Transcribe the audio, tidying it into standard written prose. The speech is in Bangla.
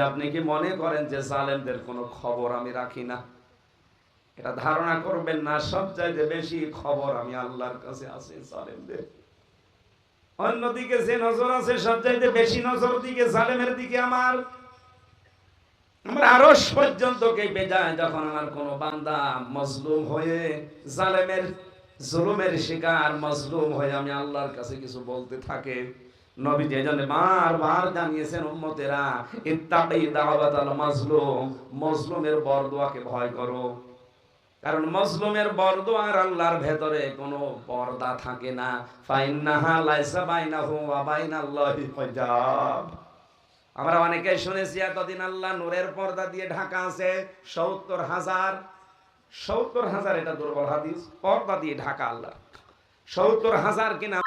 আপনি কি মনে করেন যে জালেমদের কোনো খবর আমি রাখি না? এটা ধারণা করবেন না, সবচাইতে বেশি খবর আমি আল্লাহর কাছে আছে জালেমদের। অন্যদিকে যে নজর আছে সবচাইতে বেশি নজর দিকে জালেমের দিকে আমার আরশ পর্যন্ত কেঁপে যায় যখন আমার কোনো বান্দা মজলুম হয়ে জালেমের জুলুমের শিকার মজলুম হয়ে আমি আল্লাহর কাছে কিছু বলতে থাকে। নবীজি এজন্য বারবার জানিয়েছেন উম্মতেরা, ইত্তাকি দাওয়াতাল মাজলুম, মজলুমের বরদোয়াকে ভয় করো। কারণ মজলুমের বরদোয়ার আল্লাহর ভেতরে কোনো পর্দা থাকে না। ফাইন্নাহা লাইসা বাইনাহু ওয়া বাইনাল্লাহি হিজাব। আমরা অনেকে শুনেছি এতদিন আল্লাহ নূরের পর্দা দিয়ে ঢাকা আছে ৭০,০০০। এটা দুর্বল হাদিস। পর্দা দিয়ে ঢাকা আল্লাহ ৭০,০০০ কিনা